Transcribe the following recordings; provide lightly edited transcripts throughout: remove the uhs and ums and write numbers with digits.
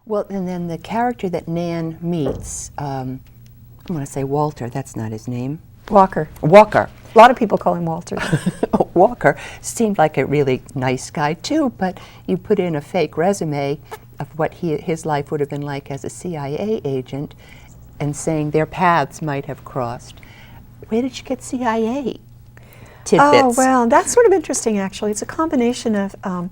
Well, and then the character that Nan meets, I'm going to say Walter, that's not his name. Walker. Walker. A lot of people call him Walter. Walker seemed like a really nice guy too, but you put in a fake resume of what his life would have been like as a CIA agent and saying their paths might have crossed. Where did you get CIA tidbits? Oh, well, that's sort of interesting, actually. It's a combination of an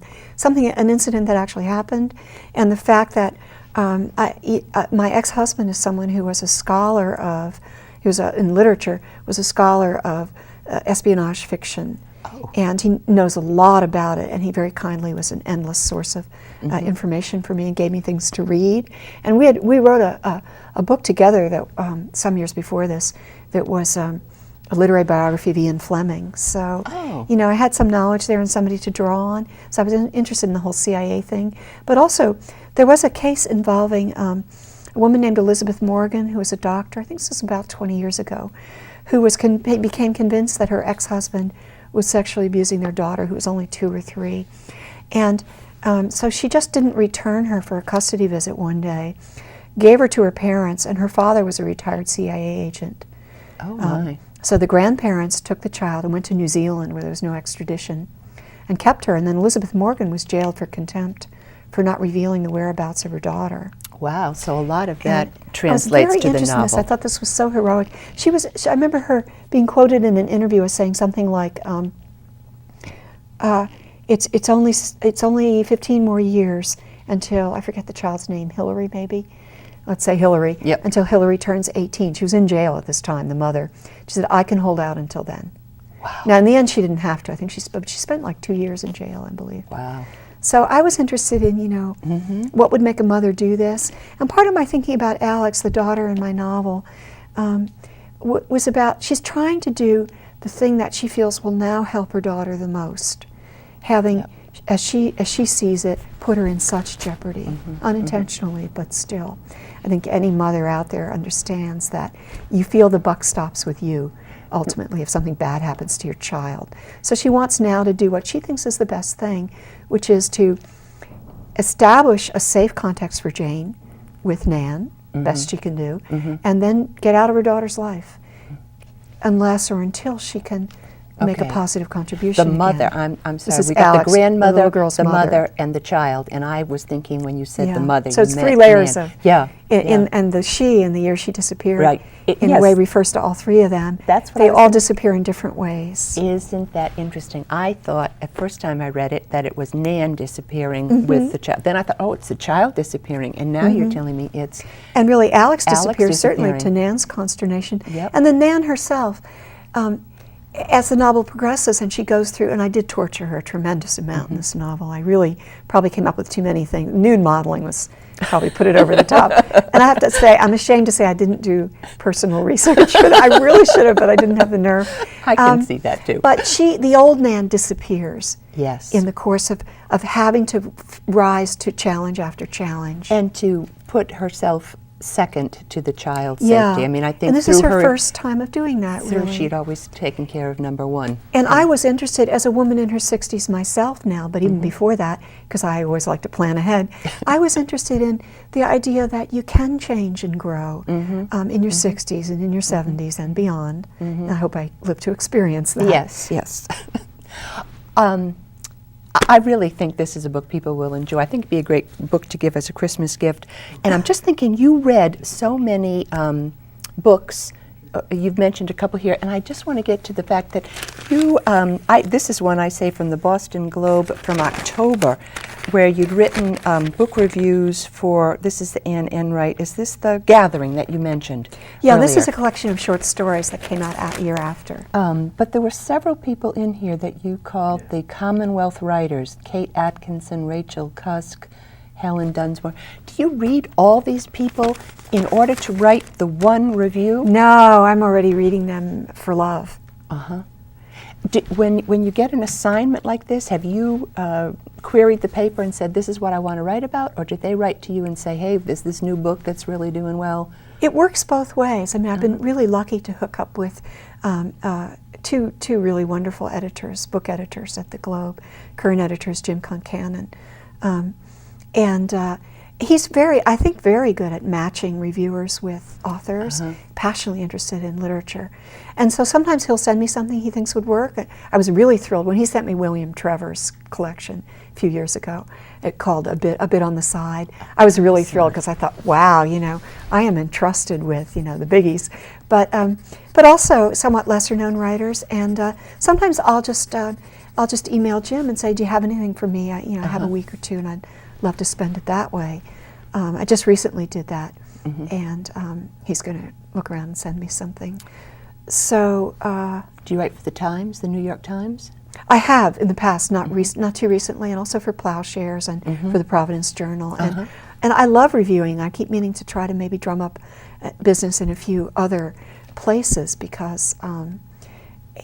incident that actually happened, and the fact that my ex-husband is someone who was a scholar of, he was in literature, was a scholar of espionage fiction. Oh. And he knows a lot about it, and he very kindly was an endless source of information for me and gave me things to read. And we wrote a book together that some years before this that was a literary biography of Ian Fleming. So, you know, I had some knowledge there and somebody to draw on. So I was interested in the whole CIA thing. But also, there was a case involving a woman named Elizabeth Morgan, who was a doctor, I think this was about 20 years ago, who became convinced that her ex-husband was sexually abusing their daughter, who was only 2 or 3. And so she just didn't return her for a custody visit one day, gave her to her parents, and her father was a retired CIA agent. Oh, my. So the grandparents took the child and went to New Zealand, where there was no extradition, and kept her. And then Elizabeth Morgan was jailed for contempt for not revealing the whereabouts of her daughter. Wow, so a lot of that translates to the novel. I thought this was so heroic. I remember her being quoted in an interview as saying something like, it's only 15 more years until, I forget the child's name, Hillary maybe? Let's say Hillary. Yep. Until Hillary turns 18. She was in jail at this time, the mother. She said, I can hold out until then. Wow. Now, in the end, she didn't have to. I think she spent like 2 years in jail, I believe. Wow. So I was interested in, you know, what would make a mother do this. And part of my thinking about Alex, the daughter in my novel, was about, she's trying to do the thing that she feels will now help her daughter the most, having, as she sees it, put her in such jeopardy, unintentionally, but still. I think any mother out there understands that you feel the buck stops with you, ultimately, if something bad happens to your child. So she wants now to do what she thinks is the best thing, which is to establish a safe context for Jane with Nan, best she can do, and then get out of her daughter's life, unless or until she can make a positive contribution. The mother, again. I'm sorry, This is we got Alex, the grandmother, the little girl's mother, and the child, and I was thinking when you said the mother, so you it's meant 3 layers Nan. of, and the she in the year she disappeared, Right. in a way refers to all 3 of them. That's what they all disappear in different ways. Isn't that interesting? I thought, at first time I read it, that it was Nan disappearing with the child. Then I thought, oh, it's the child disappearing, and now you're telling me it's... And really, Alex Alex disappears, certainly disappearing. to Nan's consternation. Yep. And then Nan herself, as the novel progresses and she goes through, and I did torture her a tremendous amount in this novel. I really probably came up with too many things. Nude modeling was probably put it over the top. And I have to say, I'm ashamed to say I didn't do personal research, but I really should have, but I didn't have the nerve. I can see that too. But the old Nan disappears. Yes. In the course of having to rise to challenge after challenge. And to put herself second to the child's safety. I mean, I think and this is her first time of doing that, really. She'd always taken care of number 1. And I was interested, as a woman in her 60s myself now, but even before that, because I always like to plan ahead, I was interested in the idea that you can change and grow in your 60s and in your 70s and beyond. And I hope I live to experience that. Yes, yes. I really think this is a book people will enjoy. I think it'd be a great book to give as a Christmas gift. And I'm just thinking, you read so many books. You've mentioned a couple here, and I just want to get to the fact that you, this is one I say from the Boston Globe from October, where you'd written book reviews for, this is the Anne Enright, is this the Gathering that you mentioned earlier? This is a collection of short stories that came out a year after. But there were several people in here that you called the Commonwealth writers, Kate Atkinson, Rachel Cusk, Helen Dunsmore. Do you read all these people in order to write the one review? No, I'm already reading them for love. When you get an assignment like this, have you queried the paper and said, this is what I want to write about? Or did they write to you and say, hey, there's this new book that's really doing well? It works both ways. I mean, I've been really lucky to hook up with two really wonderful editors, book editors at the Globe, current editors Jim Concannon. He's I think, very good at matching reviewers with authors, passionately interested in literature. And so sometimes he'll send me something he thinks would work. I was really thrilled when he sent me William Trevor's collection a few years ago. It called A Bit on the Side. I was really thrilled because I thought, wow, I am entrusted with, the biggies. But also somewhat lesser known writers. And sometimes I'll just email Jim and say, do you have anything for me? I have a week or two and I'd love to spend it that way. I just recently did that, and he's going to look around and send me something. So, do you write for the Times, the New York Times? I have in the past, not too recently, and also for Plowshares and for the Providence Journal. And I love reviewing. I keep meaning to try to maybe drum up business in a few other places because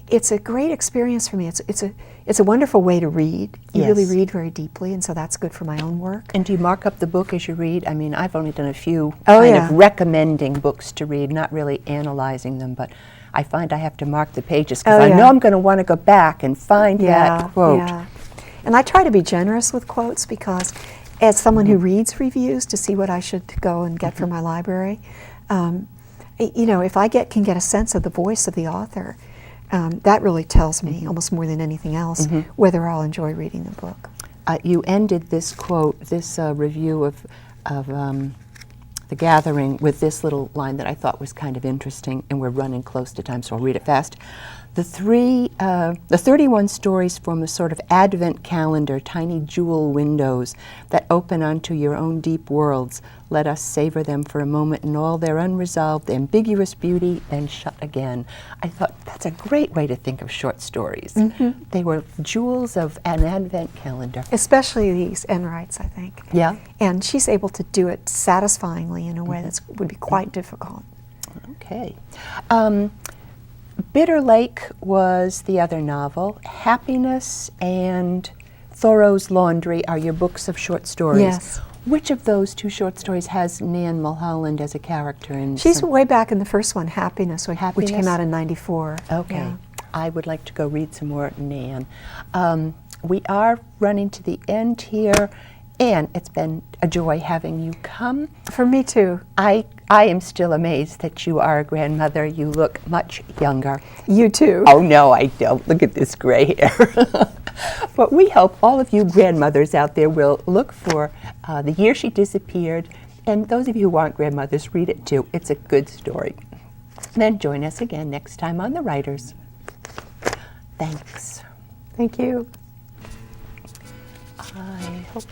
it's a great experience for me. It's a wonderful way to read. You really read very deeply, and so that's good for my own work. And do you mark up the book as you read? I mean, I've only done a few of recommending books to read, not really analyzing them, but I find I have to mark the pages because I know I'm going to want to go back and find that quote. Yeah. And I try to be generous with quotes because as someone who reads reviews to see what I should go and get for my library, if I can get a sense of the voice of the author, that really tells me, almost more than anything else, whether I'll enjoy reading the book. You ended this quote, this review of The Gathering, with this little line that I thought was kind of interesting, and we're running close to time, so I'll read it fast. The 31 stories form a sort of advent calendar, tiny jewel windows that open onto your own deep worlds. Let us savor them for a moment in all their unresolved, ambiguous beauty, then shut again. I thought that's a great way to think of short stories. They were jewels of an advent calendar. Especially these Enrights, I think. Yeah. And she's able to do it satisfyingly in a way that would be quite difficult. Okay. Bitter Lake was the other novel. Happiness and Thoreau's Laundry are your books of short stories. Yes. Which of those two short stories has Nan Mulholland as a character in? She's way back in the first one, Happiness, which came out in '94. Okay. Yeah. I would like to go read some more Nan. We are running to the end here, and it's been a joy having you come. For me too. I am still amazed that you are a grandmother. You look much younger. You too. Oh, no, I don't. Look at this gray hair. But we hope all of you grandmothers out there will look for The Year She Disappeared. And those of you who aren't grandmothers, read it too. It's a good story. Then join us again next time on The Writers. Thanks. Thank you. I hope.